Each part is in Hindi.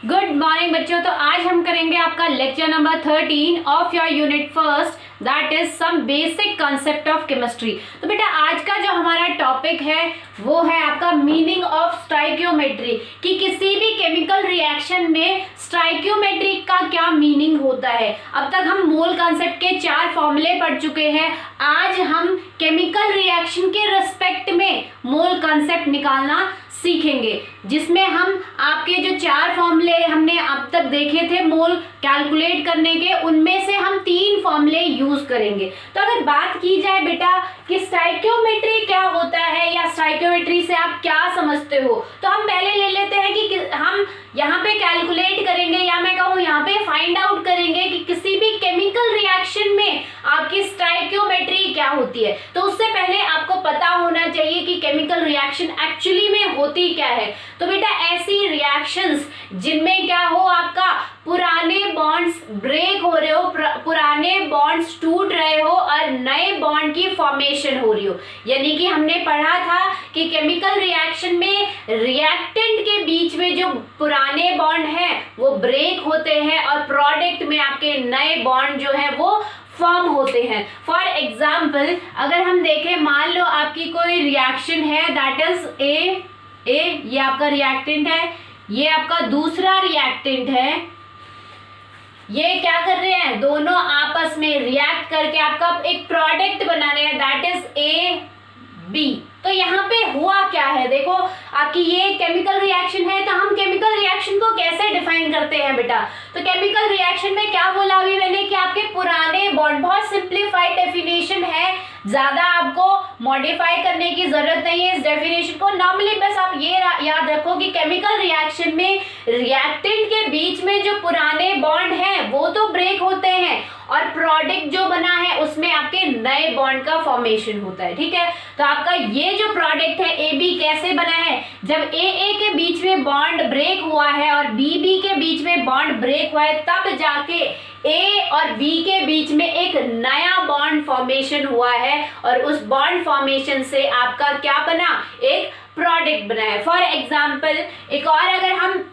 गुड मॉर्निंग बच्चों। तो आज हम करेंगे आपका lecture number 13 of your unit first, that is some basic concept of chemistry. तो बेटा आज का जो हमारा टॉपिक है वो है आपका मीनिंग ऑफ स्टाइकियोमेट्री, कि किसी भी केमिकल रिएक्शन में स्टाइकियोमेट्री का क्या मीनिंग होता है। अब तक हम मोल कॉन्सेप्ट के 4 फॉर्मूले पढ़ चुके हैं। आज हम केमिकल रिएक्शन के रिस्पेक्ट में मोल कॉन्सेप्ट निकालना सीखेंगे, जिसमें हम आपके जो 4 फॉर्मूले हमने अब तक देखे थे मोल कैलकुलेट करने के, उनमें से हम 3 फॉर्मूले यूज करेंगे। तो अगर बात की जाए बेटा कि स्टाइकियोमेट्री क्या होता है या स्टाइकियोमेट्री से आप क्या समझते हो, तो हम पहले ले लेते हैं कि हम यहाँ पे कैलकुलेट करेंगे या मैं कहूँ यहाँ पे फाइंड आउट करेंगे कि किसी भी केमिकल रिएक्शन में आपकी स्टाइकियोमेट्री क्या होती है। तो उससे पहले आपको पता होना चाहिए कि केमिकल रिएक्शन एक्चुअली में होती क्या है। तो बेटा ऐसी रिएक्शंस जिनमें क्या हो, आपका पुराने बॉन्ड्स ब्रेक हो रहे हो, पुराने बॉन्ड्स टूट रहे हो और नए बॉन्ड की फॉर्मेशन हो रही हो। यानी कि हमने पढ़ा था कि केमिकल रिएक्शन में रिएक्टेंट के बीच में जो पुराने बॉन्ड हैं वो ब्रेक होते हैं और प्रोडक्ट में आपके नए बॉन्ड जो है वो फॉर्म होते हैं। फॉर एग्जाम्पल अगर हम देखें, मान लो आपकी कोई रिएक्शन है, दैट इज ए ये आपका रिएक्टेंट है, ये आपका दूसरा रिएक्टेंट है। ये क्या कर रहे हैं, दोनों आपस में रिएक्ट करके आपका एक प्रोडक्ट बना रहे हैं, दैट इज ए बी। तो यहाँ पे हुआ क्या है, देखो आपकी ये केमिकल रिएक्शन है। तो हम केमिकल रिएक्शन को कैसे डिफाइन करते हैं बेटा, तो केमिकल रिएक्शन में क्या बोला अभी मैंने कि आपके पुराने बॉन्ड, बहुत सिंप्लीफाइड डेफिनेशन है, ज्यादा आपको मॉडिफाई करने की जरूरत नहीं है इस डेफिनेशन को। नॉर्मली बस आप ये याद रखो कि केमिकल रिएक्शन में रिएक्टेंट के बीच में जो पुराने बॉन्ड हैं वो तो ब्रेक होते हैं और प्रोडक्ट जो बना है उसमें आपके नए बॉन्ड का फॉर्मेशन होता है। ठीक है, तो आपका ये जो प्रोडक्ट है ए बी कैसे बना है, जब ए के बीच में बॉन्ड ब्रेक हुआ है और बी के बीच में बॉन्ड ब्रेक हुआ है, तब जाके ए और बी के बीच में एक नया बॉन्ड फॉर्मेशन हुआ है और उस बॉन्ड फॉर्मेशन से आपका क्या बना, एक प्रोडक्ट बना है। फॉर एग्जाम्पल एक और अगर हम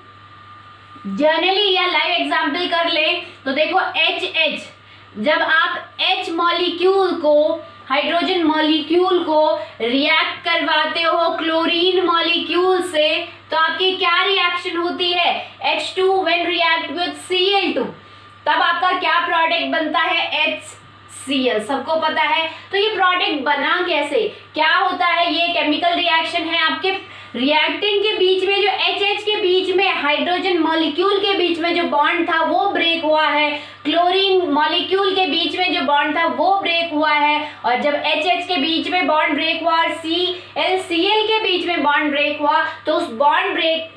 जनरली या लाइव एग्जाम्पल कर ले तो देखो एच जब आप H मॉलिक्यूल को, हाइड्रोजन मॉलिक्यूल को रिएक्ट करवाते हो क्लोरीन मॉलिक्यूल से, तो आपकी क्या रिएक्शन होती है, H2 when react with Cl2, तब आपका क्या प्रोडक्ट बनता है, HCl, सबको पता है। तो ये प्रोडक्ट बना कैसे, क्या होता है, ये केमिकल रिएक्शन है, आपके रिएक्टेंट के बीच में जो HH के बीच में हाइड्रोजन मॉलिक्यूल के बीच में जो बॉन्ड था वो ब्रेक हुआ है, क्लोरीन मॉलिक्यूल के बीच में जो बॉन्ड था वो ब्रेक हुआ है, और जब HH के बीच में बॉन्ड ब्रेक हुआ और Cl के बीच में बॉन्ड ब्रेक हुआ, तो उस बॉन्ड ब्रेक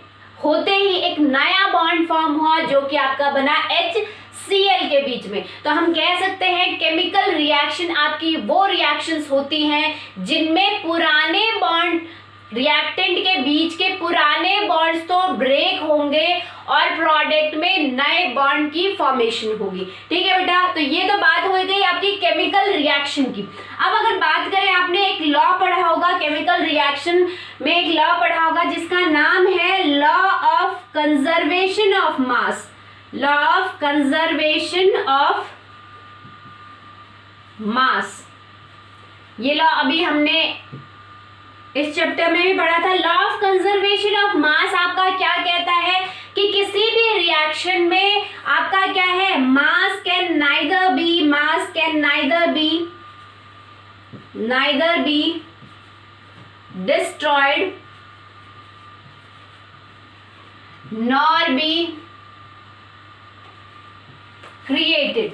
होते ही एक नया बॉन्ड फॉर्म हुआ जो कि आपका बना HCl के बीच में। तो हम कह सकते हैं केमिकल रिएक्शन आपकी वो रिएक्शंस होती हैं जिनमें पुराने बॉन्ड, रिएक्टेंट के बीच के पुराने बॉन्ड्स तो ब्रेक होंगे और प्रोडक्ट में नए बॉन्ड की फॉर्मेशन होगी। ठीक है बेटा, तो ये तो बात हो गई आपकी केमिकल रिएक्शन की। अब अगर बात करें, आपने एक लॉ पढ़ा होगा केमिकल रिएक्शन में, एक लॉ पढ़ा होगा जिसका नाम है law of conservation of mass, law of conservation of मास। ये लॉ अभी हमने इस चैप्टर में भी पढ़ा था। लॉ ऑफ कंजर्वेशन ऑफ मास आपका क्या कहता है कि किसी भी रिएक्शन में आपका क्या है, मास can neither be destroyed nor be created,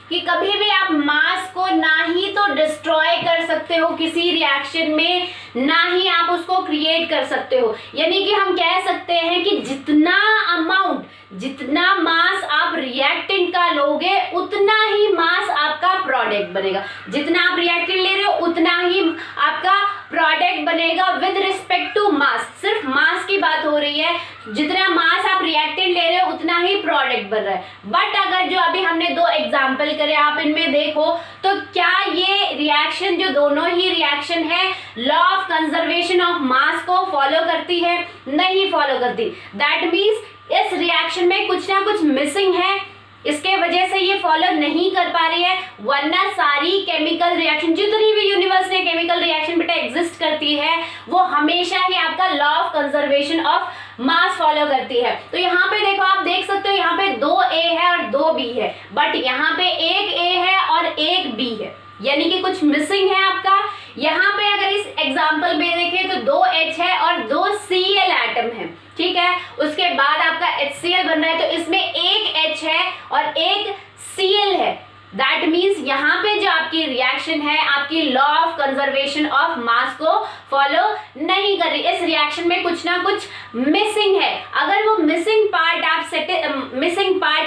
कि कभी भी आप मास को ना ही तो डिस्ट्रॉय कर सकते हो किसी रिएक्शन में, ना ही आप उसको क्रिएट कर सकते हो। यानी कि हम कह सकते हैं कि जितना अमाउंट, जितना मास आप रिएक्टेंट का लोगे उतना ही मास आपका प्रोडक्ट बनेगा। जितना आप रिएक्टेंट ले रहे हो उतना ही आपका प्रोडक्ट बनेगा विद रिस्पेक्ट टू मास। सिर्फ मास की बात हो रही है, जितना मास आप रिएक्टेंट ले रहे हो उतना ही प्रोडक्ट बन रहा है। बट अगर जो अभी हमने दो एग्जाम्पल करे आप इनमें देखो तो क्या ये रिएक्शन जो दोनों ही रिएक्शन है लॉ ऑफ कंजर्वेशन ऑफ मास को फॉलो करती है? नहीं फॉलो करती। दैट मीन्स इस रिएक्शन में कुछ ना कुछ मिसिंग है, इसके वजह से ये फॉलो नहीं कर पा रही है। वरना सारी केमिकल रिएक्शन, जितनी भी यूनिवर्स में केमिकल रिएक्शन बेटा एग्जिस्ट करती है, वो हमेशा ही आपका law of conservation of mass follow करती है। तो यहाँ पे देखो, आप देख सकते हो यहाँ पे 2 A है और 2 B है, बट यहाँ पे 1 A है और 1 B है, यानी कि कुछ मिसिंग है आपका। यहाँ पे अगर इस एग्जाम्पल में देखें तो 2 H है और 2 Cl एटम है, ठीक है। उसके बाद आपका HCl बन रहा है, तो इसमें 1 H है और 1 Cl है। दैट मीन्स यहाँ पे जो आपकी रिएक्शन है आपकी लॉ ऑफ कंजर्वेशन ऑफ मास को फॉलो नहीं कर रही। इस रिएक्शन में कुछ ना कुछ मिसिंग है। अगर वो मिसिंग पार्ट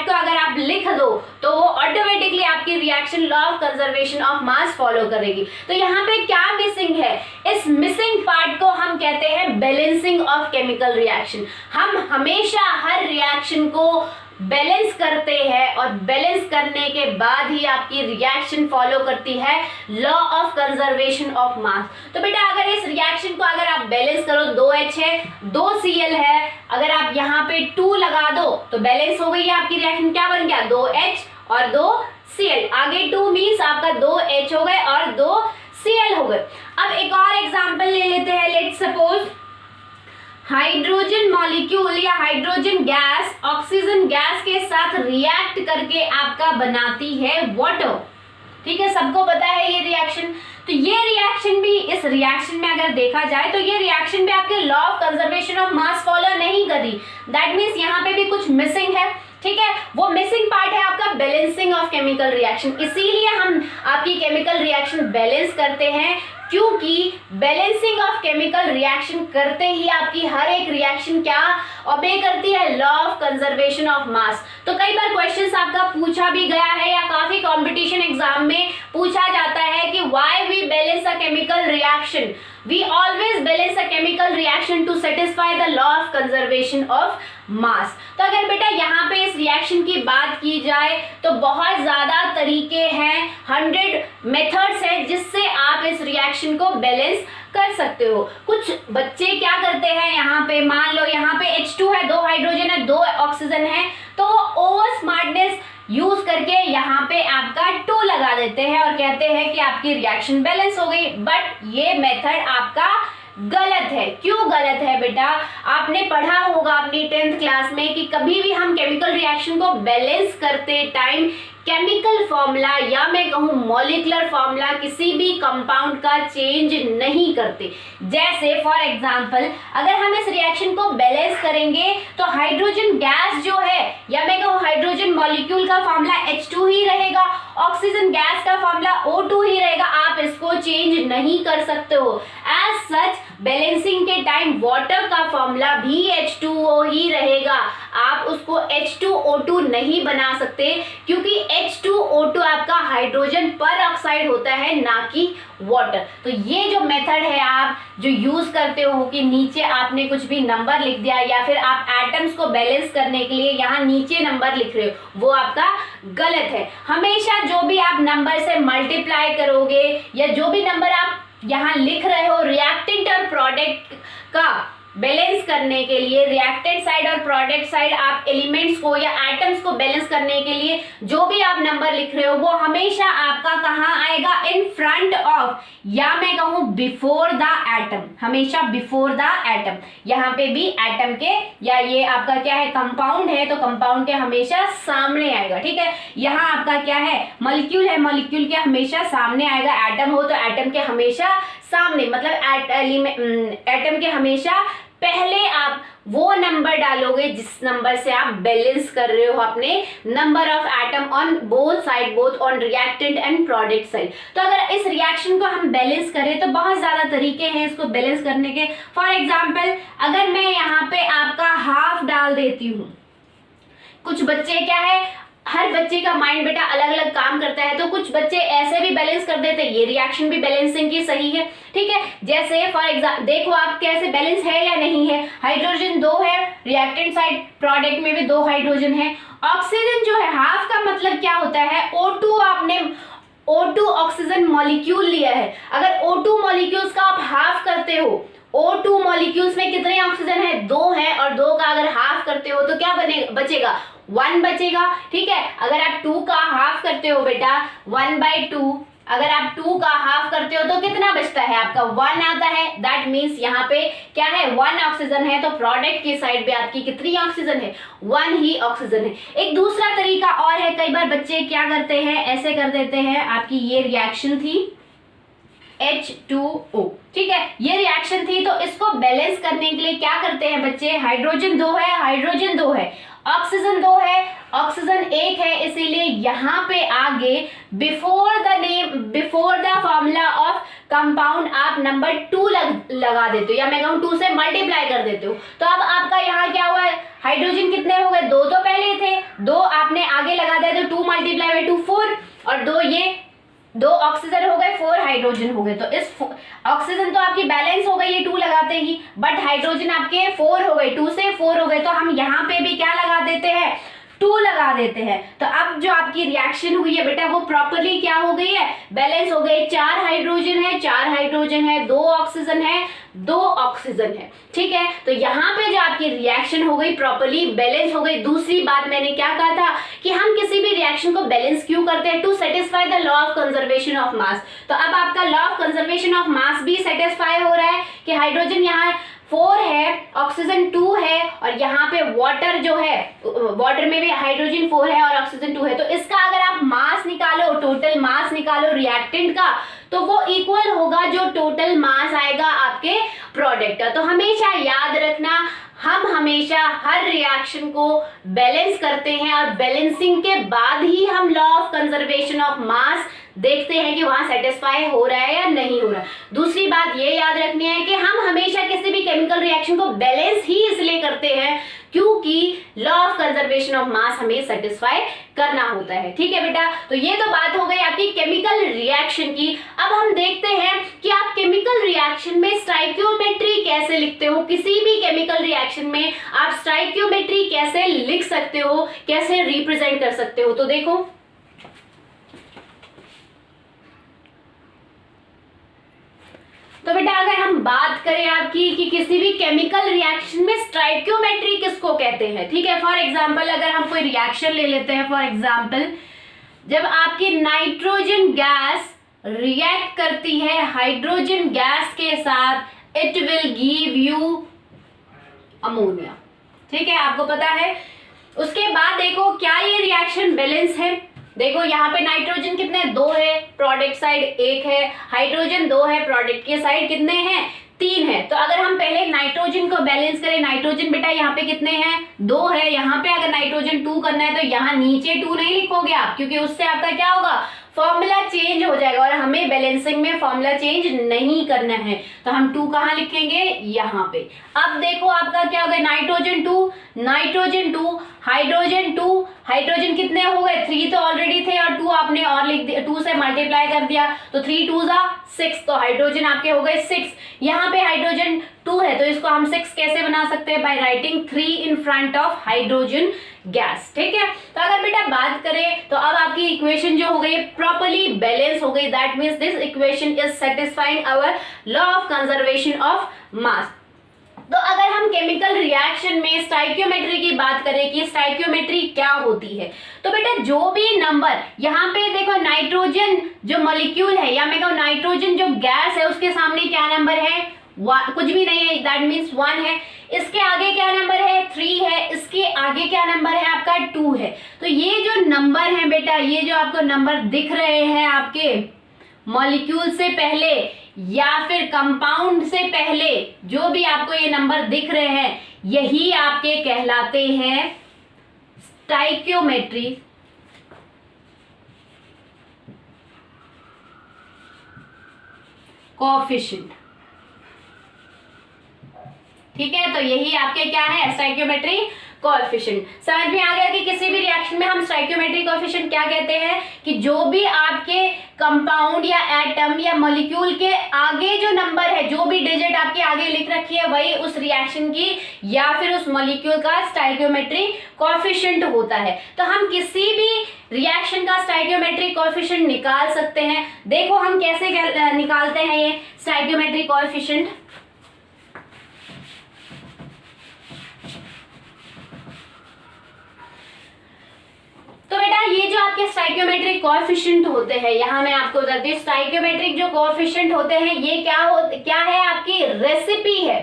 को अगर आप लिख दो तो वो ऑटोमेटिकली आपकी reaction law of conservation of mass follow करेगी। तो यहाँ पे क्या मिसिंग है? इस मिसिंग पार्ट को हम कहते हैं बैलेंसिंग ऑफ केमिकल रिएक्शन। हम हमेशा हर रिएक्शन को बैलेंस करते हैं और बैलेंस करने के बाद ही आपकी रिएक्शन फॉलो करती है law of conservation of mass. तो बेटा अगर इस रिएक्शन को अगर आप बैलेंस करो, 2H है 2 Cl है, अगर आप यहाँ पे 2 लगा दो तो बैलेंस हो गई है आपकी रिएक्शन। क्या बन गया? 2H और 2 Cl। आगे 2 मीन्स आपका 2H हो गए और 2 Cl हो गए। अब एक और एग्जाम्पल ले लेते हैं। लेट्स सपोज हाइड्रोजन मॉलिक्यूल या हाइड्रोजन गैस ऑक्सीजन गैस के साथ रिएक्ट करके आपका बनाती है वाटर, ठीक है। सबको पता है ये रिएक्शन। तो ये रिएक्शन भी, इस रिएक्शन में अगर देखा जाए तो ये रिएक्शन भी आपके law of conservation of mass follow नहीं करी। दैट मीन्स यहाँ पे भी कुछ मिसिंग है, ठीक है। वो मिसिंग पार्ट है आपका बैलेंसिंग ऑफ केमिकल रिएक्शन। इसीलिए हम आपकी केमिकल रिएक्शन बैलेंस करते हैं, क्योंकि बैलेंसिंग ऑफ केमिकल रिएक्शन करते ही आपकी हर एक रिएक्शन क्या ओबे करती है? Law of conservation of mass. तो कई बार क्वेश्चंस आपका पूछा भी गया है या काफी कंपटीशन एग्जाम में पूछा जाता है कि why we balance a chemical reaction. We always balance a chemical reaction to satisfy the law of conservation of mass. तो अगर बेटा यहाँ पे इस रिएक्शन की बात की जाए तो बहुत ज्यादा तरीके हैं, 100 मेथड्स हैं जिससे आप इस रिएक्शन को बैलेंस कर सकते हो। कुछ बच्चे क्या करते हैं, यहाँ पे मान लो यहाँ पे H2 है, 2 हाइड्रोजन है 2 ऑक्सीजन है, तो ओवर स्मार्टनेस यूज करके यहाँ पे आपका 2 लगा देते हैं और कहते हैं कि आपकी रिएक्शन बैलेंस हो गई। बट ये मेथड आपका गलत है। क्यों गलत है बेटा? आपने पढ़ा होगा अपनी 10th क्लास में कि कभी भी हम केमिकल रिएक्शन को बैलेंस करते टाइम केमिकल फॉर्मूला या मैं कहूँ मॉलिक्यूलर फॉर्मूला किसी भी कंपाउंड का चेंज नहीं करते। जैसे फॉर एग्जांपल अगर हम इस रिएक्शन को बैलेंस करेंगे तो हाइड्रोजन गैस जो है या मैं कहूँ हाइड्रोजन मॉलिक्यूल का फॉर्मूला H2 ही रहेगा, ऑक्सीजन गैस का फॉर्मूला O2 ही रहेगा, आप इसको चेंज नहीं कर सकते हो। एज सच बैलेंसिंग के टाइम वाटर का फॉर्मूला भी H2O ही रहेगा, आप उसको H2O2 नहीं बना सकते, क्योंकि H2O2 आपका हाइड्रोजन पर ऑक्साइड होता है ना कि वाटर। तो ये जो मेथड है आप जो यूज करते हो कि नीचे आपने कुछ भी नंबर लिख दिया या फिर आप एटम्स को बैलेंस करने के लिए यहाँ नीचे नंबर लिख रहे हो, वो आपका गलत है। हमेशा जो भी आप नंबर से मल्टीप्लाई करोगे या जो भी नंबर आप यहाँ लिख रहे हो रिएक्टेंट और प्रोडक्ट का बैलेंस करने के लिए, रिएक्टेंट साइड और प्रोडक्ट साइड आप एलिमेंट्स को या एटम्स को बैलेंस करने के लिए जो भी आप नंबर लिख रहे हो वो हमेशा आपका कहाँ आएगा? इन फ्रंट ऑफ या मैं कहूँ बिफोर द एटम, हमेशा बिफोर द एटम। यहाँ पे भी एटम के या ये आपका क्या है कंपाउंड है तो कंपाउंड के हमेशा सामने आएगा, ठीक है। यहाँ आपका क्या है मॉलिक्यूल है, मॉलिक्यूल के हमेशा सामने आएगा, एटम हो तो एटम के हमेशा सामने, मतलब एटम के हमेशा पहले आप वो नंबर डालोगे जिस नंबर से आप बैलेंस कर रहे हो अपने number of atom on both side, both on reactant and product side. तो अगर इस रिएक्शन को हम बैलेंस करें तो बहुत ज्यादा तरीके हैं इसको बैलेंस करने के। फॉर एग्जांपल अगर मैं यहाँ पे आपका हाफ डाल देती हूँ, कुछ बच्चे क्या है हर बच्चे का माइंड बेटा अलग अलग काम करता है, तो कुछ बच्चे ऐसे भी बैलेंस कर देते हैं, ये रिएक्शन भी बैलेंसिंग की सही है, ठीक है। जैसे फॉर एग्जाम्पल देखो आप कैसे बैलेंस है या नहीं है, हाइड्रोजन 2 है, रिएक्टेंट साइड प्रोडक्ट में भी 2 हाइड्रोजन है। ऑक्सीजन जो है हाफ का मतलब क्या होता है, O2 आपने O2 ऑक्सीजन मॉलिक्यूल लिया है, अगर O2 मॉलिक्यूल्स का आप हाफ करते हो, O2 मॉलिक्यूल्स में कितने ऑक्सीजन है, 2 है, और 2 का अगर हाफ करते हो तो क्या बचेगा, 1 बचेगा, ठीक है। अगर आप 2 का हाफ करते हो बेटा 1/2, अगर आप 2 का हाफ करते हो तो कितना बचता है आपका, 1 आता है। दैट मीन्स यहाँ पे क्या है, 1 ऑक्सीजन है, तो प्रोडक्ट की साइड पे आपकी कितनी ऑक्सीजन है, 1 ही ऑक्सीजन है। एक दूसरा तरीका और है, कई बार बच्चे क्या करते हैं, ऐसे कर देते हैं, आपकी ये रिएक्शन थी H2O, ठीक है, ये रिएक्शन थी, तो इसको बैलेंस करने के लिए क्या करते हैं बच्चे, हाइड्रोजन 2 है, हाइड्रोजन 2 है, ऑक्सीजन 2 है, ऑक्सीजन 1 है, इसीलिए यहाँ पे आगे before the formula of compound आप नंबर 2 लगा देते हो, या मैं कहूँ 2 से मल्टीप्लाई कर देते हो। तो अब आपका यहाँ क्या हुआ है, हाइड्रोजन कितने हो गए, 2 तो पहले थे, 2 आपने आगे लगा दिया तो 2 × 2 4, और 2 ये 2 ऑक्सीजन हो गए, 4 हाइड्रोजन हो गए। तो इस ऑक्सीजन तो आपकी बैलेंस हो गई है 2 लगाते ही, बट हाइड्रोजन आपके 4 हो गए, 2 से 4 हो गए, तो हम यहाँ पे भी क्या लगा देते हैं, 2 लगा देते हैं। तो अब जो आपकी रिएक्शन हुई है बेटा वो प्रॉपर्ली क्या हो गई है, बैलेंस हो गई। 4 हाइड्रोजन है, 4 हाइड्रोजन है, 2 ऑक्सीजन है, 2 ऑक्सीजन है, ठीक है। तो यहाँ पे जो आपकी रिएक्शन हो गई प्रॉपर्ली बैलेंस हो गई। दूसरी बात मैंने क्या कहा था कि हम किसी भी रिएक्शन को बैलेंस क्यों करते हैं, to satisfy the law of conservation of mass. तो अब आपका law of conservation of mass भी सेटिस्फाई हो रहा है कि हाइड्रोजन यहाँ 4 है, ऑक्सीजन 2 है, और यहाँ पे वाटर जो है, वाटर में भी हाइड्रोजन 4 है और ऑक्सीजन 2 है। तो इसका अगर आप मास निकालो, टोटल मास निकालो रिएक्टेंट का, तो वो इक्वल होगा जो टोटल मास आएगा आपके प्रोडक्ट का। तो हमेशा याद रखना, हम हमेशा हर रिएक्शन को बैलेंस करते हैं, और बैलेंसिंग के बाद ही हम लॉ ऑफ कंजर्वेशन ऑफ मास देखते हैं कि वहां सेटिस्फाई हो रहा है या नहीं हो रहा है। दूसरी बात ये याद रखनी है कि हम हमेशा किसी भी केमिकल रिएक्शन को बैलेंस ही इसलिए करते हैं क्योंकि लॉ ऑफ कंजर्वेशन ऑफ मास हमें सेटिस्फाई करना होता है, ठीक है बेटा। तो ये तो बात हो गई आपकी केमिकल रिएक्शन की। अब हम देखते हैं कि आप केमिकल रिएक्शन में स्टाइकियोमेट्री कैसे लिखते हो, किसी भी केमिकल रिएक्शन में आप स्टाइकियोमेट्री कैसे लिख सकते हो, कैसे रिप्रेजेंट कर सकते हो। तो देखो तो बेटा अगर हम बात करें आपकी कि किसी भी केमिकल रिएक्शन में स्टाइकियोमेट्री किसको कहते हैं, ठीक है। फॉर एग्जांपल अगर हम कोई रिएक्शन ले लेते हैं, फॉर एग्जांपल जब आपकी नाइट्रोजन गैस रिएक्ट करती है हाइड्रोजन गैस के साथ, it will give you ammonia, ठीक है, आपको पता है। उसके बाद देखो क्या ये रिएक्शन बैलेंस है, देखो यहाँ पे नाइट्रोजन कितने 2 है, प्रोडक्ट साइड 1 है, हाइड्रोजन 2 है, प्रोडक्ट के साइड कितने हैं 3 है। तो अगर हम पहले नाइट्रोजन को बैलेंस करें, नाइट्रोजन बेटा यहाँ पे कितने हैं 2 है, यहाँ पे अगर नाइट्रोजन 2 करना है तो यहाँ नीचे 2 नहीं लिखोगे आप, क्योंकि उससे आपका क्या होगा, फॉर्मूला चेंज हो जाएगा, और हमें बैलेंसिंग में फॉर्मूला चेंज नहीं करना है। तो हम 2 कहाँ लिखेंगे, यहाँ पे। अब देखो आपका क्या हो गया, नाइट्रोजन 2, नाइट्रोजन 2, हाइड्रोजन 2, हाइड्रोजन कितने हो गए 3 तो ऑलरेडी थे, और 2 आपने और लिख दिया, 2 से मल्टीप्लाई कर दिया तो 3 2 6, तो हाइड्रोजन आपके हो गए 6। यहाँ पे हाइड्रोजन 2 है तो इसको हम 6 कैसे बना सकते हैं, by writing 3 in front of hydrogen gas, ठीक है। तो अगर बेटा बात करें तो अब आपकी इक्वेशन जो हो गई प्रॉपर्ली बैलेंस हो गई, that means this equation is satisfying our law of conservation of mass. तो अगर हम केमिकल रिएक्शन में स्टाइकियोमेट्री की बात करें कि स्टाइकियोमेट्री क्या होती है, तो बेटा जो भी नंबर यहाँ पे देखो, नाइट्रोजन जो मॉलिक्यूल है, या मैं कहूँ नाइट्रोजन जो गैस है उसके सामने क्या नंबर है, कुछ भी नहीं है, दैट मीन्स 1 है। इसके आगे क्या नंबर है 3 है, इसके आगे क्या नंबर है आपका 2 है। तो ये जो नंबर है बेटा, ये जो आपको नंबर दिख रहे हैं आपके मॉलिक्यूल से पहले या फिर कंपाउंड से पहले, जो भी आपको ये नंबर दिख रहे हैं, यही आपके कहलाते हैं स्टाइकियोमेट्री कोएफिशिएंट, ठीक है। तो यही आपके क्या है स्टाइकियोमेट्री कोएफिशिएंट। समझ में आ गया कि किसी भी रिएक्शन में हम स्टोइकियोमेट्रिक कोएफिशिएंट क्या कहते हैं कि जो भी आपके कंपाउंड या एटम या मॉलिक्यूल के आगे जो नंबर है, जो भी डिजिट आपके आगे लिख रखी है, वही उस रिएक्शन की या फिर उस मॉलिक्यूल का स्टोइकियोमेट्रिक कोएफिशिएंट होता है। तो हम किसी भी रिएक्शन का स्टोइकियोमेट्रिक कोएफिशिएंट निकाल सकते हैं। देखो हम कैसे निकालते हैं ये स्टोइकियोमेट्रिक कोएफिशिएंट। तो बेटा ये जो आपके स्टोइकियोमेट्रिक कोएफिशिएंट होते हैं, यहाँ मैं आपको बताती हूँ, स्टोइकियोमेट्रिक जो कोएफिशिएंट होते हैं ये क्या है, आपकी रेसिपी है,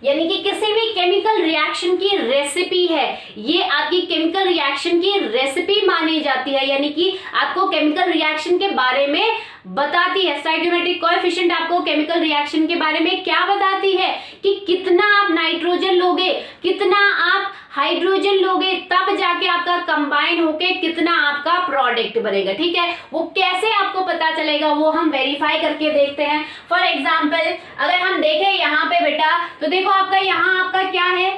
यानी कि किसी भी केमिकल रिएक्शन की रेसिपी है। ये आपकी केमिकल रिएक्शन की रेसिपी मानी जाती है, यानी कि आपको केमिकल रिएक्शन के बारे में बताती है। स्टोइकियोमेट्रिक कोएफिशिएंट आपको केमिकल रिएक्शन के बारे में क्या बताती है कि कितना आप नाइट्रोजन लोगे, कितना आप हाइड्रोजन लोगे, तब जाके आपका कंबाइन होके कितना आपका प्रोडक्ट बनेगा। ठीक है, वो कैसे आपको पता चलेगा वो हम वेरीफाई करके देखते हैं। फॉर एग्जाम्पल अगर हम देखें यहाँ पे बेटा, तो देखो आपका यहाँ आपका क्या है,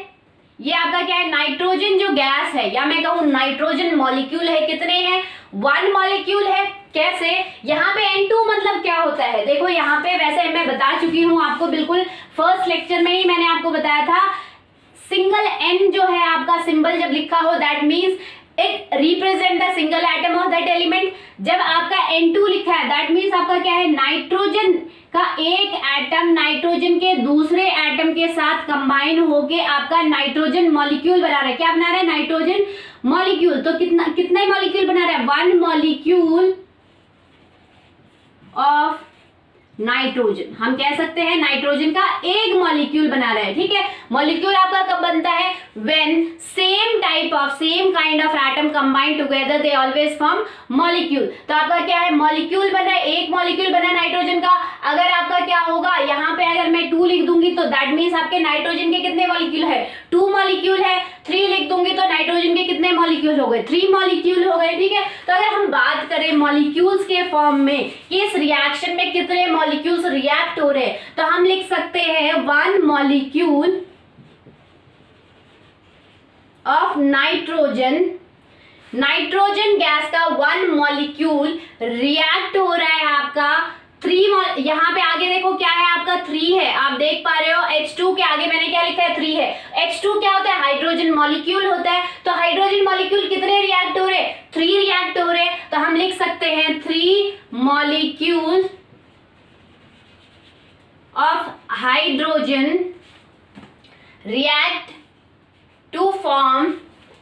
ये आपका क्या है, नाइट्रोजन जो गैस है, या मैं कहूँ नाइट्रोजन मॉलिक्यूल है, कितने हैं, 1 मॉलिक्यूल है। कैसे, यहाँ पे N2 मतलब क्या होता है, देखो यहाँ पे वैसे मैं बता चुकी हूँ आपको, बिल्कुल फर्स्ट लेक्चर में ही मैंने आपको बताया था, सिंगल N जो है आपका सिंबल जब लिखा हो that means it represent the single atom of that element. जब आपका N2 लिखा है दैट मीन्स आपका क्या है, नाइट्रोजन का एक एटम नाइट्रोजन के दूसरे एटम के साथ कंबाइन होके आपका नाइट्रोजन मॉलिक्यूल बना रहा है। क्या बना रहा है, नाइट्रोजन मॉलिक्यूल। तो कितना मॉलिक्यूल बना रहा है, 1 मॉलिक्यूल ऑफ नाइट्रोजन। हम कह सकते हैं नाइट्रोजन का एक मॉलिक्यूल बना रहा है। ठीक है, मॉलिक्यूल आपका कब बनता है, when same kind of atom combine together they always form molecule. तो आपका क्या है, मॉलिक्यूल बना है, एक मॉलिक्यूल बना है नाइट्रोजन का। अगर आपका क्या होगा, यहाँ पे अगर मैं 2 लिख दूंगी तो दैट मीन्स आपके नाइट्रोजन के कितने मॉलिक्यूल है, 2 मॉलिक्यूल है। 3 लिख दूंगी तो नाइट्रोजन के कितने मॉलिक्यूल हो गए, 3 मॉलिक्यूल हो गए। ठीक है, तो अगर हम बात करें मॉलिक्यूल्स के फॉर्म में कि इस रिएक्शन में कितने मॉलिक्यूल्स रिएक्ट हो रहे हैं, तो हम लिख सकते हैं 1 मॉलिक्यूल ऑफ नाइट्रोजन गैस का 1 मॉलिक्यूल रिएक्ट हो रहा है आपका 3। यहाँ पे आगे देखो क्या है आपका 3 है, आप देख पा रहे हो H2 के आगे मैंने क्या लिखा है, 3 है। H2 क्या होता है, हाइड्रोजन मॉलिक्यूल होता है। तो हाइड्रोजन मॉलिक्यूल कितने रिएक्ट हो रहे, 3 रिएक्ट हो रहे। तो हम लिख सकते हैं 3 molecule of hydrogen react to form,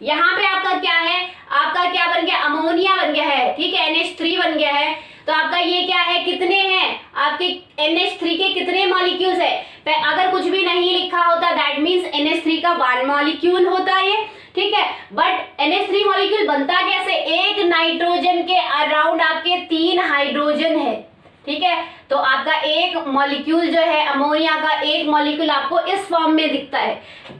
यहाँ पे आपका क्या है, आपका क्या बन गया, अमोनिया बन गया है। ठीक है, NH3 बन गया है। तो आपका ये क्या है, कितने हैं आपके NH3 के कितने मॉलिक्यूल्स है। अगर कुछ भी नहीं लिखा होता दैट मीन्स NH3 का 1 मॉलिक्यूल होता है ये। ठीक है, बट NH3 मॉलिक्यूल बनता कैसे, एक नाइट्रोजन के अराउंड आपके 3 हाइड्रोजन है। ठीक है, तो आपका एक मॉलिक्यूल जो है अमोनिया का, एक मॉलिक्यूल आपको इस फॉर्म में दिखता है,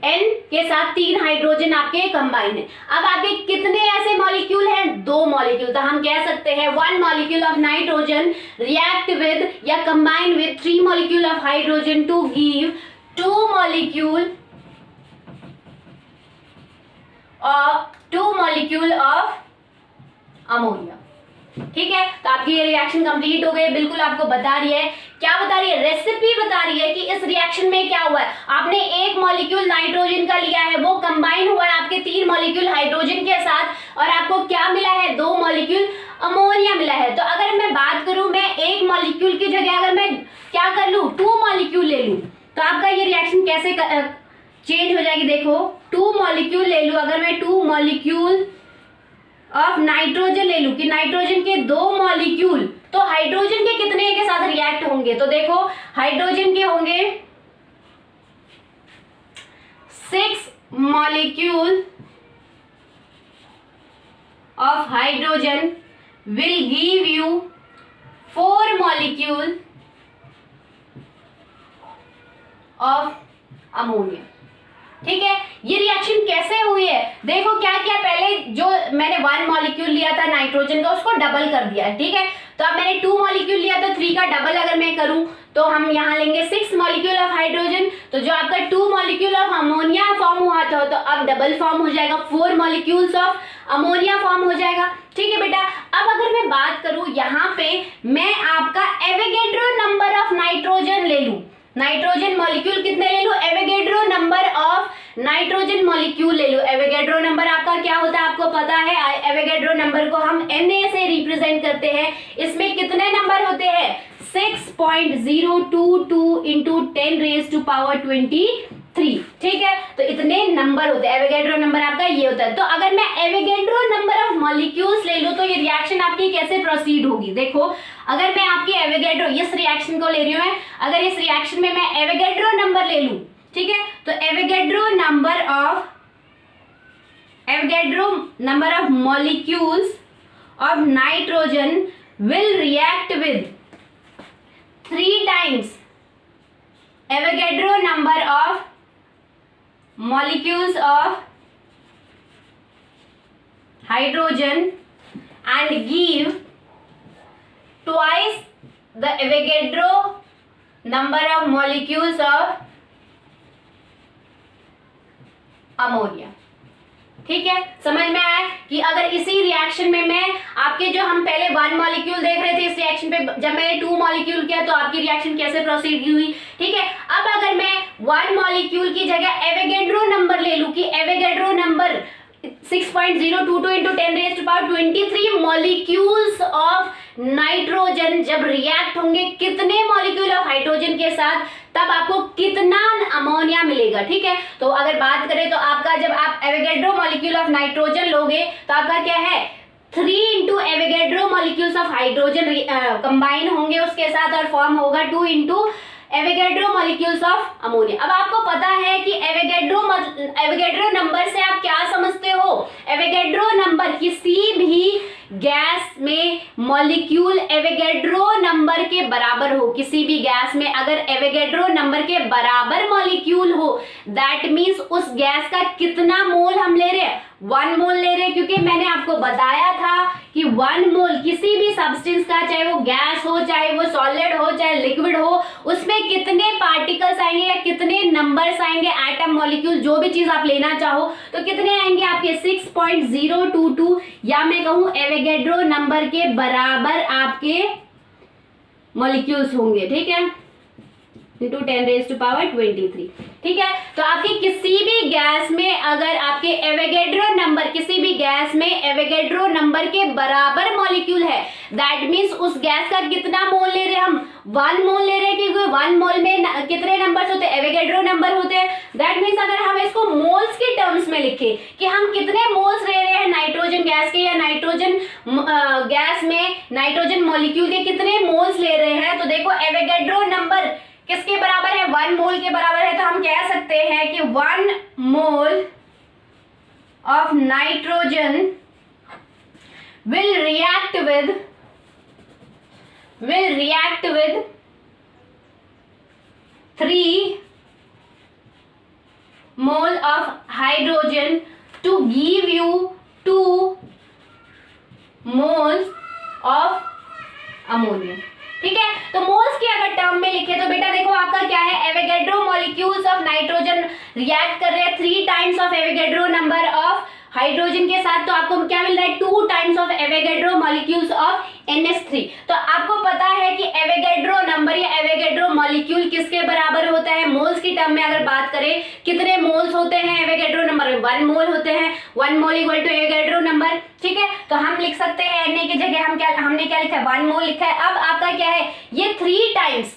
N के साथ 3 हाइड्रोजन आपके कंबाइन है। अब आपके कितने ऐसे मॉलिक्यूल हैं, 2 मॉलिक्यूल। तो हम कह सकते हैं 1 molecule of nitrogen react with or combine with 3 molecule of hydrogen to give 2 molecule of ammonia. ठीक है, तो आपकी ये रिएक्शन कंप्लीट हो गई। बिल्कुल आपको बता रही है, क्या बता रही है, रेसिपी बता रही है कि इस रिएक्शन में क्या हुआ है। आपने एक मॉलिक्यूल नाइट्रोजन का लिया है, वो कंबाइन हुआ है आपके 3 मॉलिक्यूल हाइड्रोजन के साथ, और आपको क्या मिला है, 2 मॉलिक्यूल अमोनिया मिला है। तो अगर मैं बात करूं, मैं एक मॉलिक्यूल की जगह अगर मैं क्या कर लूं, 2 मॉलिक्यूल ले लूं, तो आपका ये रिएक्शन कैसे चेंज हो जाएगी। देखो 2 मॉलिक्यूल ले लूं, अगर मैं 2 मॉलिक्यूल ऑफ नाइट्रोजन ले लूं कि नाइट्रोजन के 2 मॉलिक्यूल, तो हाइड्रोजन के कितने के साथ रिएक्ट होंगे, तो देखो हाइड्रोजन के होंगे 6 molecule of hydrogen will give you 4 molecule of ammonia. ठीक है, ये रिएक्शन कैसे हुई है, देखो क्या किया, पहले जो मैंने 1 मॉलिक्यूल लिया था नाइट्रोजन का उसको डबल कर दिया है। ठीक है, तो अब मैंने 2 मॉलिक्यूल लिया तो 3 का डबल अगर मैं करूं तो हम यहाँ लेंगे 6 मॉलिक्यूल ऑफ हाइड्रोजन। तो जो आपका 2 मॉलिक्यूल ऑफ अमोनिया फॉर्म हुआ चाहते हो तो अब डबल फॉर्म हो जाएगा, 4 मॉलिक्यूल्स ऑफ अमोनिया फॉर्म हो जाएगा। ठीक है बेटा, अब अगर मैं बात करूं यहाँ पे मैं आपका एवोगैड्रो नंबर ऑफ नाइट्रोजन ले लूं, नाइट्रोजन मॉलिक्यूल कितने ले लूं, Avogadro number of nitrogen molecule ले लूं। एवोगैड्रो नंबर आपका क्या होता है आपको पता है, एवोगैड्रो नंबर को हम Na से रिप्रेजेंट करते हैं। इसमें कितने नंबर होते हैं, 6.022 इंटू 10⁻23। ठीक है, तो इतने नंबर होते हैं, एवोगैड्रो नंबर आपका ये होता है। तो अगर मैं एवोगैड्रो नंबर ऑफ मॉलिक्यूल्स ले लूं तो ये रिएक्शन आपकी कैसे प्रोसीड होगी। देखो, अगर मैं आपकी एवोगैड्रो इस रिएक्शन को ले रही हूं मैं, अगर इस रिएक्शन में मैं एवोगैड्रो नंबर ले लूं, ठीक है, तो Avogadro number of molecules of nitrogen will react with 3 times Avogadro number of molecules of hydrogen and give twice the Avogadro number of molecules of ammonia। ठीक है, समझ में आया कि अगर इसी रिएक्शन में मैं आपके जो हम पहले 1 मॉलिक्यूल देख रहे थे, इस रिएक्शन पे जब मैंने 2 मॉलिक्यूल किया तो आपकी रिएक्शन कैसे प्रोसीड हुई। ठीक है, अब अगर मैं 1 मॉलिक्यूल की जगह एवोगैड्रो नंबर ले लूं कि Avogadro number 6.022 into 10⁻23 molecules of nitrogen जब रिएक्ट होंगे कितने मॉलिक्यूल ऑफ हाइड्रोजन के साथ, तब आपको कितना अमोनिया मिलेगा। ठीक है, तो अगर बात करें तो आपका जब आप एवोगैड्रो मॉलिक्यूल ऑफ नाइट्रोजन लोगे तो आपका क्या है, 3 into Avogadro molecules of hydrogen combine होंगे उसके साथ और फॉर्म होगा 2 into Avogadro molecules of ammonia. अब आपको पता है कि एवोगैड्रो नंबर से आप क्या समझते हो, एवोगैड्रो नंबर किसी भी गैस में मॉलिक्यूल एवोगैड्रो नंबर के बराबर हो, किसी भी गैस में अगर एवोगैड्रो नंबर के बराबर मॉलिक्यूल हो, दैट मींस उस गैस का कितना मोल हम ले रहे हैं, 1 मोल ले रहे हैं। क्योंकि मैंने आपको बताया था कि 1 मोल किसी भी सब्सटेंस का, चाहे वो गैस हो, चाहे वो सॉलिड हो, चाहे लिक्विड हो, उसमें कितने पार्टिकल्स आएंगे या कितने नंबर्स आएंगे, एटम मॉलिक्यूल जो भी चीज आप लेना चाहो तो कितने आएंगे आपके 6.022 या मैं कहूं एवोगैड्रो नंबर के बराबर आपके मॉलिक्यूल्स होंगे। ठीक है, इंटू 10⁻23। ठीक है, तो आपके किसी भी गैस में अगर आपके एवोगैड्रो नंबर किसी भी गैस में एवोगैड्रो नंबर के बराबर मॉलिक्यूल है, दैट मींस उस गैस का कितना मोल ले रहे हैं हम, 1 मोल ले रहे हैं। क्योंकि 1 मोल में कितने नंबर्स होते हैं, एवोगैड्रो नंबर होते हैं। दैट मींस अगर हम इसको मोल्स के टर्म्स में लिखें कि हम कितने मोल्स ले रहे हैं नाइट्रोजन गैस के, या नाइट्रोजन गैस में नाइट्रोजन मॉलिक्यूल के कितने मोल्स ले रहे हैं, तो देखो एवोगैड्रो नंबर किसके बराबर है, 1 मोल के बराबर है। तो हम कह सकते हैं कि 1 mole of nitrogen will react with 3 mole of hydrogen to give you 2 moles of ammonia. ठीक है, तो मोल्स की अगर टर्म में लिखे तो बेटा देखो आपका क्या है, Avogadro molecules of nitrogen react कर रहे हैं 3 times of Avogadro number of hydrogen के साथ, तो आपको क्या मिल रहा है, 2 times of Avogadro molecules of NH3। तो आपको पता है कि एवोगैड्रो नंबर या एवोगैड्रो मॉलिक्यूल किसके बराबर होता है, मोल्स की टर्म में अगर बात करें कितने मोल्स होते हैं एवोगैड्रो नंबर में, 1 मोल होते हैं। 1 mole equal to Avogadro number. ठीक है, तो हम लिख सकते हैं Na की जगह हमने क्या लिखा है, 1 मोल लिखा है। अब आपका क्या है, ये 3 टाइम्स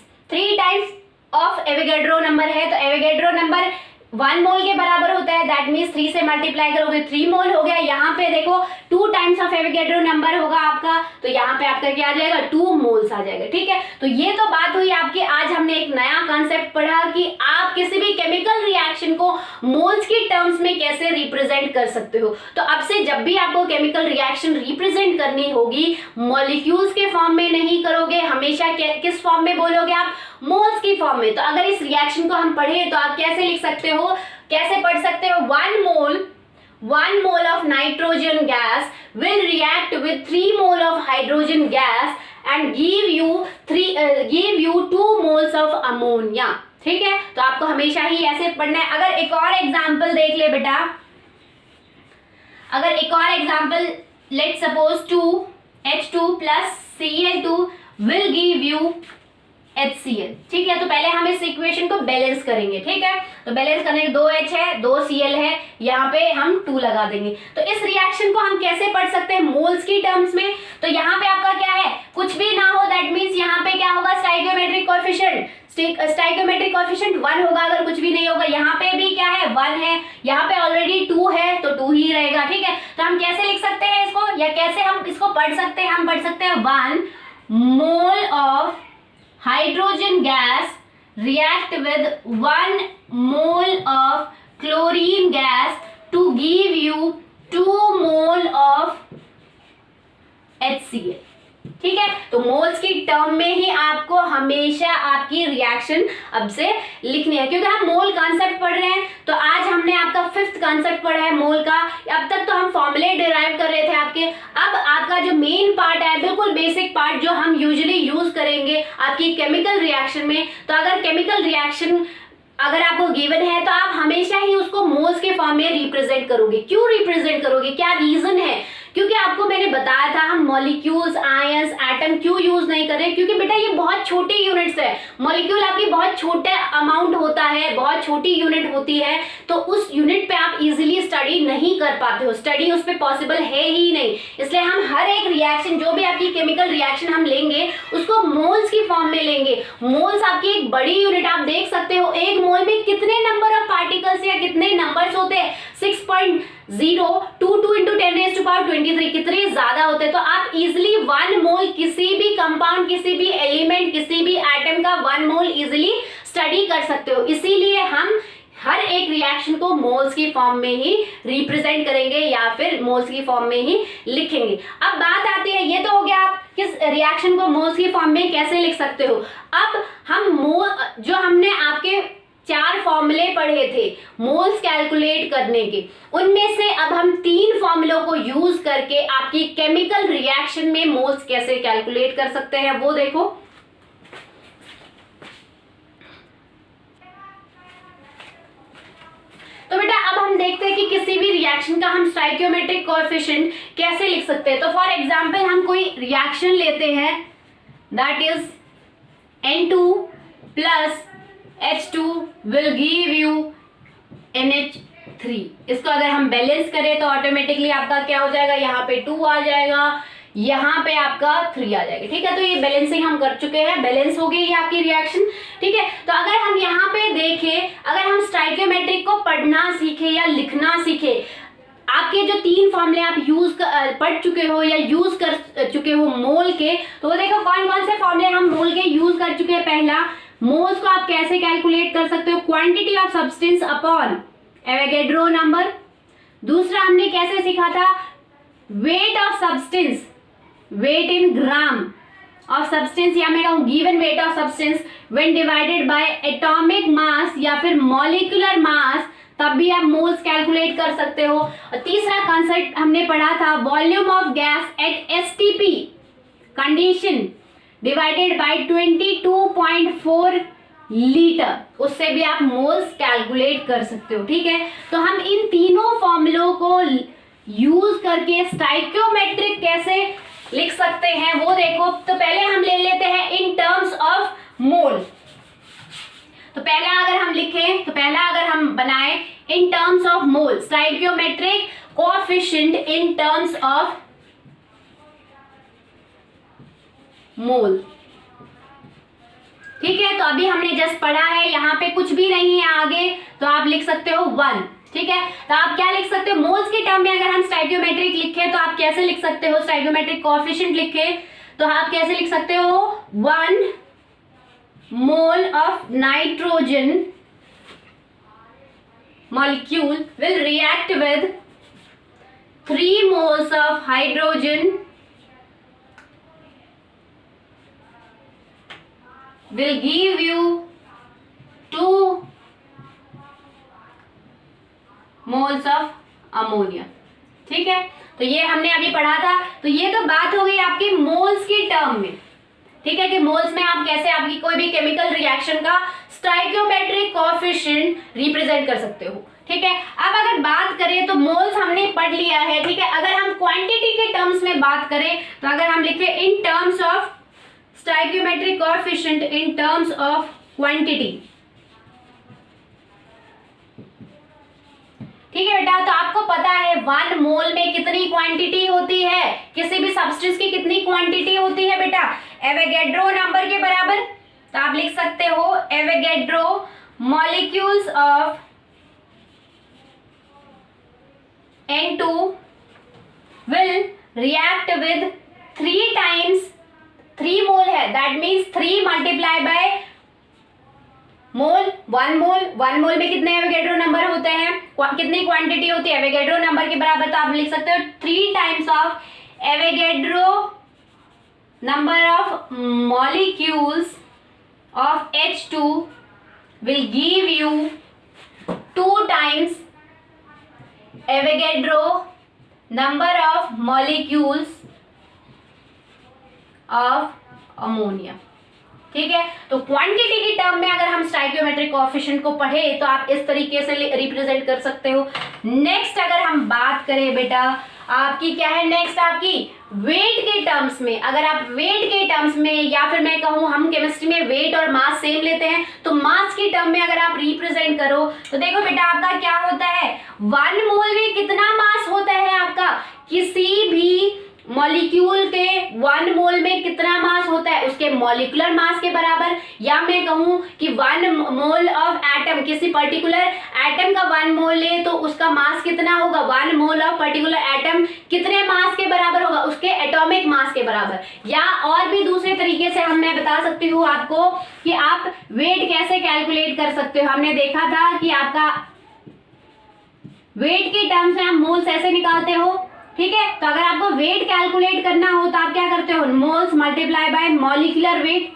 ऑफ एवोगैड्रो नंबर है, तो एवोगैड्रो नंबर 1 मोल के बराबर होता है, दैट मीन्स 3 से मल्टीप्लाई करोगे 3 मोल हो गया। यहाँ पे देखो 2 टाइम्स ऑफ एवोगैड्रो नंबर होगा आपका, तो यहाँ पे आपका क्या आ जाएगा, 2 मोल्स आ जाएगा। ठीक है, तो ये तो बात हुई आपकी, आज हमने एक नया कॉन्सेप्ट पढ़ा कि आप किसी भी केमिकल रिएक्शन को मोल्स की टर्म्स में कैसे रिप्रेजेंट कर सकते हो। तो अब से जब भी आपको केमिकल रिएक्शन रिप्रेजेंट करनी होगी, मॉलिक्यूल्स के फॉर्म में नहीं करोगे, हमेशा किस फॉर्म में बोलोगे आप, मोल्स की फॉर्म में। तो अगर इस रिएक्शन को हम पढ़े तो आप कैसे लिख सकते हो, कैसे पढ़ सकते हो, 1 mole of nitrogen gas will react with 3 mole of hydrogen gas and give you 2 moles of ammonia. ठीक है, तो आपको हमेशा ही ऐसे पढ़ना है। अगर एक और एग्जाम्पल देख ले बेटा, अगर एक और example, let suppose 2H2 plus Cl2 will give you HCl, ठीक है। तो पहले हम इस इक्वेशन को बैलेंस करेंगे, ठीक है। तो बैलेंस करने के 2H है, 2Cl है, यहाँ पे हम 2 लगा देंगे। तो इस रिएक्शन को हम कैसे पढ़ सकते हैं मोल्स की टर्म्स में। तो यहाँ पे आपका क्या है, कुछ भी ना हो, दैट मीन्स यहाँ पे क्या होगा, स्टाइकियोमेट्रिक कोएफिशिएंट, स्टाइकियोमेट्रिक कोएफिशिएंट 1 होगा। अगर कुछ भी नहीं होगा, यहाँ पे भी क्या है 1 है, यहाँ पे ऑलरेडी 2 है तो 2 ही रहेगा, ठीक है। तो हम कैसे लिख सकते हैं इसको, या कैसे हम इसको पढ़ सकते हैं, हम पढ़ सकते हैं 1 mole of hydrogen gas react with 1 mole of chlorine gas to give you 2 mole of HCl, ठीक है। तो मोल्स की टर्म में ही आपको हमेशा आपकी रिएक्शन अब से लिखनी है, क्योंकि हम मोल कॉन्सेप्ट पढ़ रहे हैं। तो आज हमने आपका 5th कॉन्सेप्ट पढ़ा है मोल का। अब तक तो हम फॉर्मूले डिराइव कर रहे थे आपके। अब आपका जो मेन पार्ट है, बिल्कुल बेसिक पार्ट जो हम यूजुअली यूज करेंगे आपकी केमिकल रिएक्शन में। तो अगर केमिकल रिएक्शन अगर आपको गिवन है तो आप हमेशा ही उसको मोल्स के फॉर्म में रिप्रेजेंट करोगे। क्यों रिप्रेजेंट करोगे, क्या रीजन है, क्योंकि आपको मैंने बताया था हम मॉलिक्यूल्स, आयंस, एटम क्यों यूज नहीं कर रहे, क्योंकि बेटा ये बहुत छोटे यूनिट्स है। मॉलिक्यूल आपकी बहुत छोटे अमाउंट होता है, बहुत छोटी यूनिट होती है, तो उस यूनिट पे आप इजीली स्टडी नहीं कर पाते हो, स्टडी उस पे पॉसिबल है ही नहीं। इसलिए हम हर एक रिएक्शन, जो भी आपकी केमिकल रिएक्शन हम लेंगे उसको मोल्स की फॉर्म में लेंगे। मोल्स आपकी एक बड़ी यूनिट, आप देख सकते हो एक मोल में कितने नंबर ऑफ पार्टिकल्स या कितने नंबर्स होते हैं, 6.022 into 10⁻23, कितने ज्यादा होते हैं। तो आप इजिली 1 मोल किसी भी कंपाउंड, किसी भी एलिमेंट, किसी भी एटम का 1 मोल इजिली स्टडी कर सकते हो। इसीलिए हम हर एक रिएक्शन को मोल्स की फॉर्म में ही रिप्रेजेंट करेंगे या फिर मोल्स की फॉर्म में ही लिखेंगे। अब बात आती है, ये तो हो गया आप किस रिएक्शन को मोल्स की फॉर्म में कैसे लिख सकते हो। अब हम मोल, जो हमने आपके 4 फॉर्मूले पढ़े थे मोल्स कैलकुलेट करने के, उनमें से अब हम 3 फॉर्मूलों को यूज करके आपकी केमिकल रिएक्शन में मोल्स कैसे कैलकुलेट कर सकते हैं वो देखो। तो बेटा अब हम देखते हैं कि किसी भी रिएक्शन का हम स्टाइकियोमेट्रिक कोएफिशिएंट कैसे लिख सकते हैं। तो फॉर एग्जांपल हम कोई रिएक्शन लेते हैं, that is N2 plus H2 will give you NH3। इसको अगर हम बैलेंस करें तो ऑटोमेटिकली आपका क्या हो जाएगा, यहाँ पे 2 आ जाएगा, यहाँ पे आपका 3 आ जाएगा, ठीक है। तो ये बैलेंसिंग हम कर चुके हैं, बैलेंस हो गई ये आपकी रिएक्शन, ठीक है। तो अगर हम यहाँ पे देखें, अगर हम स्टाइकियोमेट्रिक को पढ़ना सीखे या लिखना सीखे, आपके जो 3 फॉर्मूले आप यूज पढ़ चुके हो या यूज कर चुके हो मोल के, तो वो देखो कौन कौन से फॉर्मूले हम मोल के यूज कर चुके हैं। पहला, मोल्स को आप कैसे कैलकुलेट कर सकते हो, quantity of substance upon Avogadro number. दूसरा हमने कैसे सीखा था, weight of substance, weight in gram of substance, या मैं कहूं given weight of substance when divided by atomic mass या फिर मॉलिक्यूलर मास, तब भी आप मोल्स कैलकुलेट कर सकते हो। और तीसरा कॉन्सेप्ट हमने पढ़ा था volume of gas at STP condition divided by 22.4 litre, उससे भी आप मोल्स कैलकुलेट कर सकते हो, ठीक है। तो हम इन तीनों फॉर्मूलों को यूज करके स्टाइकियोमेट्रिक कैसे लिख सकते हैं वो देखो। तो पहले हम ले लेते हैं इन टर्म्स ऑफ मोल। तो पहला अगर हम लिखें, तो पहला अगर हम बनाए इन terms of mole, stoichiometric coefficient in terms of मोल, ठीक है। तो अभी हमने जस्ट पढ़ा है, यहाँ पे कुछ भी नहीं है आगे, तो आप लिख सकते हो 1, ठीक है। तो आप क्या लिख सकते हो, मोल्स के टर्म में अगर हम स्टाइकियोमेट्रिक लिखे तो आप कैसे लिख सकते हो, स्टाइकियोमेट्रिक कोएफिशिएंट लिखे तो आप कैसे लिख सकते हो, 1 mole of nitrogen molecule will react with 3 moles of hydrogen will give you 2 moles of ammonia, ठीक है। तो ये हमने अभी पढ़ा था। तो ये तो बात हो गई आपकी मोल्स की टर्म में, ठीक है, कि मोल्स में आप कैसे आपकी कोई भी केमिकल रिएक्शन का स्टोइकियोमेट्रिक कोएफिशिएंट रिप्रेजेंट कर सकते हो। ठीक है, अब अगर बात करें तो मोल्स हमने पढ़ लिया है। ठीक है, अगर हम क्वांटिटी के टर्म्स में बात करें तो अगर हम लिखे इन terms of stoichiometric coefficient in terms of quantity, ठीक है बेटा, तो आपको पता है 1 मोल में कितनी क्वांटिटी होती है, किसी भी सब्सटेंस की कितनी क्वांटिटी होती है बेटा, एवोगैड्रो नंबर के बराबर। तो आप लिख सकते हो Avogadro molecules of N2 will react with 3 times 3 मोल है, that means 3 multiply by mole 1 मोल। 1 मोल में कितने एवोगैड्रो नंबर होते हैं, कितनी क्वांटिटी होती है एवोगैड्रो नंबर के बराबर। तो आप लिख सकते हो 3 times of Avogadro number of molecules of H2 will give you 2 times Avogadro number of molecules of ammonia. ठीक है, तो क्वांटिटी की टर्म में अगर हम स्टोइकियोमेट्रिक कोएफिशिएंट को पढ़े तो आप इस तरीके से रिप्रेजेंट कर सकते हो। नेक्स्ट अगर हम बात करें बेटा आपकी क्या है, नेक्स्ट आपकी वेट के टर्म्स में। अगर आप वेट के टर्म्स में या फिर मैं कहूँ हम केमिस्ट्री में वेट और मास सेम लेते हैं, तो मास की टर्म में अगर आप रिप्रेजेंट करो तो देखो बेटा आपका क्या होता है, 1 मोल में कितना मास होता है आपका, किसी भी मॉलिक्यूल के 1 मोल में कितना मास होता है उसके मॉलिक्यूलर मास के बराबर। या मैं कहूँ कि 1 मोल ऑफ एटम, किसी पर्टिकुलर एटम का 1 मोल ले तो उसका मास कितना होगा, 1 मोल ऑफ पर्टिकुलर एटम कितने मास के बराबर होगा, उसके एटॉमिक मास के बराबर। या और भी दूसरे तरीके से मैं बता सकती हूँ आपको कि आप वेट कैसे कैलकुलेट कर सकते हो। हमने देखा था कि आपका वेट के टर्म्स में आप मोल्स ऐसे निकालते हो। ठीक है, तो अगर आपको वेट कैलकुलेट करना हो तो आप क्या करते हो, moles multiply by molecular weight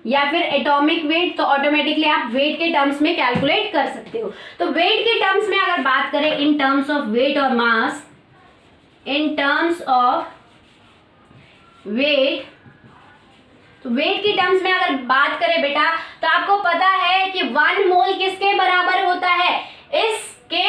या फिर एटॉमिक वेट, तो ऑटोमेटिकली आप वेट के टर्म्स में कैलकुलेट कर सकते हो। तो वेट के टर्म्स में अगर बात करें इन टर्म्स ऑफ वेट और मास, इन टर्म्स ऑफ वेट, तो वेट की टर्म्स में अगर बात करें बेटा तो आपको पता है कि 1 मोल किसके बराबर होता है, इसके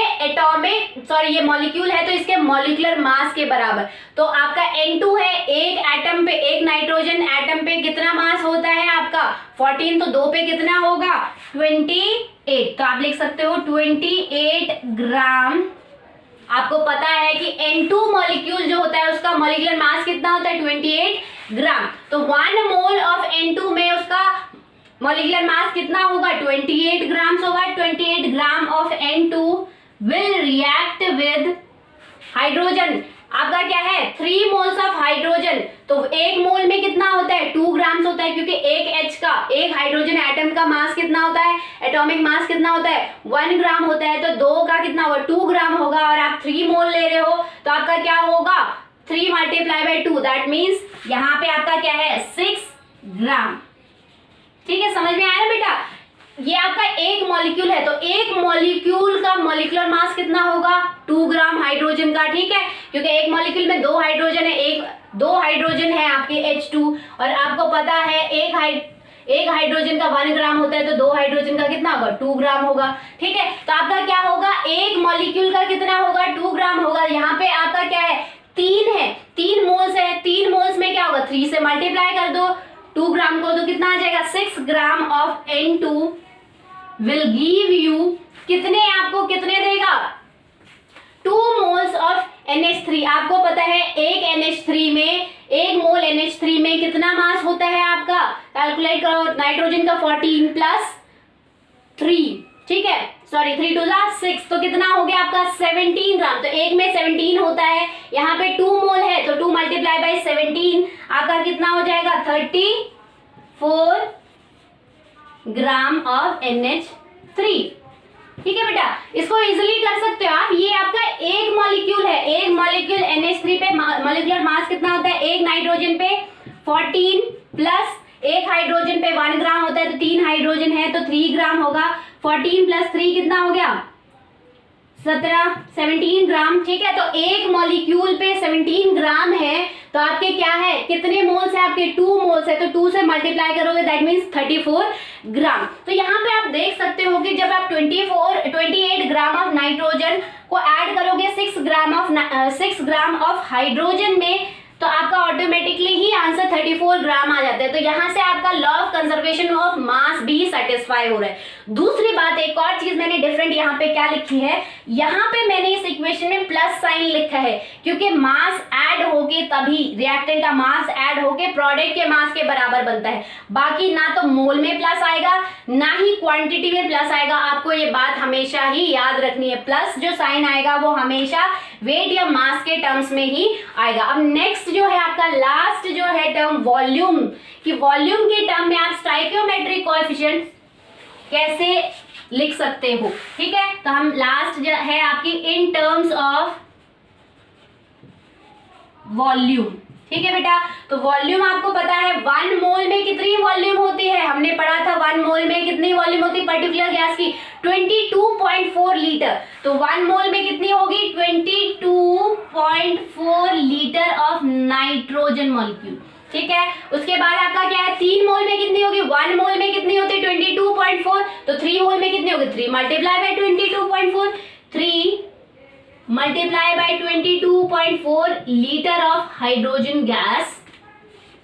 ये मॉलिक्यूल है तो इसके मॉलिक्यूलर मास के बराबर। तो आपका N2 है, एक एटम पे, एक नाइट्रोजन एटम पे कितना मास होता है आपका 14, तो 2 पे कितना होगा 28। तो आप लिख सकते हो 28 ग्राम। आपको पता है कि N2 मॉलिक्यूल जो होता है उसका मॉलिक्यूलर मास कितना होता है 28 ग्राम। तो 1 मोल ऑफ N2 में उसका मॉलिक्यूलर मास कितना होगा 28 ग्राम्स होगा। 28 gram of N2 will react with hydrogen, आपका क्या है 3 मोल्स ऑफ हाइड्रोजन। तो 1 मोल में कितना होता है 2 ग्राम्स होता है, क्योंकि एक हाइड्रोजन एटम का मास कितना होता है, एटॉमिक मास कितना होता है 1 ग्राम होता है, तो 2 का कितना होगा 2 ग्राम होगा। और आप 3 मोल ले रहे हो तो आपका क्या होगा 3 मल्टीप्लाई बाय 2, दैट मीन्स यहाँ पे आपका क्या है 6 ग्राम। ठीक है, समझ में आया ना बेटा, ये आपका एक मॉलिक्यूल है तो एक मॉलिक्यूल का मॉलिक्यूलर मास कितना होगा 2 ग्राम हाइड्रोजन का। ठीक है, क्योंकि एक मॉलिक्यूल में 2 हाइड्रोजन है, 2 हाइड्रोजन है आपके H2, और आपको पता है एक हाइड्रोजन का 1 ग्राम होता है, तो 2 हाइड्रोजन का कितना होगा 2 ग्राम होगा। ठीक है, तो आपका क्या होगा एक मॉलिक्यूल का कितना होगा 2 ग्राम होगा। यहाँ पे आपका क्या है 3 मोल्स है, 3 मोल्स में क्या होगा 3 से मल्टीप्लाई कर दो 2 ग्राम को, तो कितना आ जाएगा 6 gram of N2 will give you कितने, आपको कितने देगा 2 मोल्स ऑफ NH3। आपको पता है एक NH3 में, 1 मोल NH3 में कितना मास होता है आपका, कैलकुलेट करो, नाइट्रोजन का 14 प्लस 3, ठीक है, सॉरी 3 2 6, तो कितना हो गया आपका 17 ग्राम। तो एक में 17 होता है, यहाँ पे 2 मोल है तो 2 मल्टीप्लाई बाई 17 आपका कितना हो जाएगा 34 ग्राम ऑफ NH3। ठीक है बेटा, इसको इजीली कर सकते हो आप। ये आपका एक मॉलिक्यूल है, एक मॉलिक्यूल NH3 पे मॉलिक्यूलर मास कितना होता है, एक नाइट्रोजन पे 14 प्लस एक हाइड्रोजन पे 1 ग्राम होता है, तो 3 हाइड्रोजन है तो 3 ग्राम होगा। 14 प्लस 3 कितना हो गया 17 ग्राम। ठीक है, तो एक मॉलिक्यूल पे 17 ग्राम है तो आपके क्या है, कितने मोल्स है आपके, 2 मोल्स है, तो 2 से मल्टीप्लाई करोगे दैट मीन्स 34 ग्राम। तो यहाँ पे आप देख सकते हो कि जब आप 28 ग्राम ऑफ नाइट्रोजन को ऐड करोगे 6 ग्राम ऑफ हाइड्रोजन में, तो आपका ऑटोमेटिकली ही आंसर 34 ग्राम आ जाता है। तो यहाँ से आपका law of conservation of mass भी सेटिस्फाई हो रहा है। दूसरी बात, एक और चीज मैंने डिफरेंट यहाँ पे क्या लिखी है, यहाँ पे मैंने इस इक्वेशन में प्लस साइन लिखा है, क्योंकि मास ऐड होके तभी रिएक्टेंट का मास ऐड होके प्रोडक्ट के मास के बराबर बनता है। बाकी ना तो मोल में प्लस आएगा ना ही क्वांटिटी में प्लस आएगा। आपको ये बात हमेशा ही याद रखनी है, प्लस जो साइन आएगा वो हमेशा वेट या मास के टर्म्स में ही आएगा। अब नेक्स्ट जो है आपका लास्ट जो है टर्म वॉल्यूम, कि वॉल्यूम के टर्म में आप स्टोइकियोमेट्रिक कोएफिशिएंट कैसे लिख सकते हो, ठीक है। तो हम लास्ट जो है आपकी इन टर्म्स ऑफ वॉल्यूम, ठीक है बेटा। तो वॉल्यूम आपको पता है 1 मोल में कितनी वॉल्यूम होती है, हमने पढ़ा था 1 मोल में कितनी वॉल्यूम होती है पर्टिकुलर गैस की, 22.4 लीटर। तो 1 मोल में कितनी होगी, 22.4 लीटर ऑफ नाइट्रोजन मॉलिक्यूल, ठीक है। उसके बाद आपका क्या है, 3 मोल में कितनी होगी, 1 मोल में कितनी होती है 22.4, तो 3 मोल में कितनी होगी, 3 multiply by 22.4, 3 multiply by 22.4 liter of hydrogen gas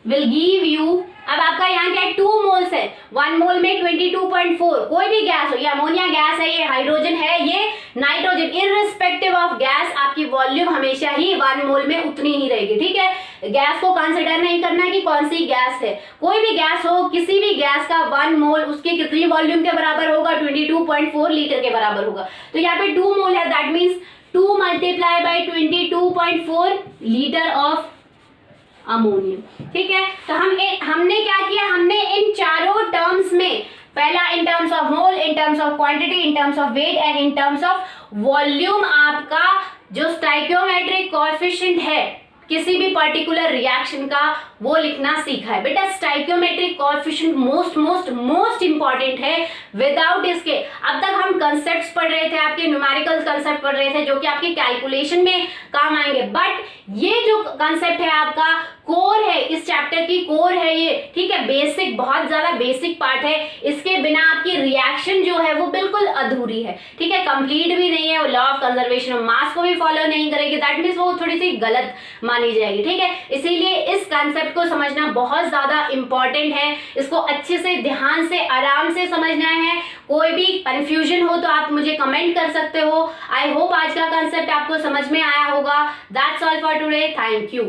will give you, अब आपका यहाँ क्या है 2 मोल्स है, 1 मोल में 22.4, कोई भी गैस हो, ये अमोनिया गैस है, ये हाइड्रोजन है, ये नाइट्रोजन, इररिस्पेक्टिव ऑफ गैस आपकी वॉल्यूम हमेशा ही 1 मोल में उतनी ही रहेगी, ठीक है। गैस को कंसिडर नहीं करना कि कौन सी गैस है, कोई भी गैस हो, किसी भी गैस का 1 मोल उसके कितनी वॉल्यूम के बराबर होगा, 22.4 लीटर के बराबर होगा। तो यहाँ पे 2 मोल है, that means 2 multiply by 22.4 litre of ammonium, ठीक है। तो हमने क्या किया, हमने इन चारों टर्म्स में, पहला in terms of mole, in terms of quantity, in terms of weight and in terms of volume, आपका जो स्टोइकियोमेट्रिक कोएफिशिएंट है किसी भी पर्टिकुलर रिएक्शन का वो लिखना सीखा है। बेटा स्टोइकियोमेट्रिक कोएफिशिएंट मोस्ट इंपॉर्टेंट है, विदाउट इसके अब तक हम कंसेप्ट्स पढ़ रहे थे, आपके न्यूमेरिकल कंसेप्ट पढ़ रहे थे जो कि आपकी कैलकुलेशन में काम आएंगे, बट ये जो कंसेप्ट है आपका कोर है, इस चैप्टर की कोर है ये, ठीक है, बेसिक, बहुत ज्यादा बेसिक पार्ट है, इसके बिना आपकी रिएक्शन जो है वो बिल्कुल अधूरी है, ठीक है, कंप्लीट भी नहीं है, वो लॉ ऑफ कंजर्वेशन ऑफ मास को भी फॉलो नहीं करेगी, दैट मीन्स वो थोड़ी सी गलत मानी जाएगी, ठीक है। इसीलिए इस कंसेप्ट को समझना बहुत ज्यादा इंपॉर्टेंट है, इसको अच्छे से ध्यान से आराम से समझना है। कोई भी कंफ्यूजन हो तो आप मुझे कमेंट कर सकते हो। आई होप आज का कंसेप्ट आपको समझ में आया होगा। That's all for today, thank you.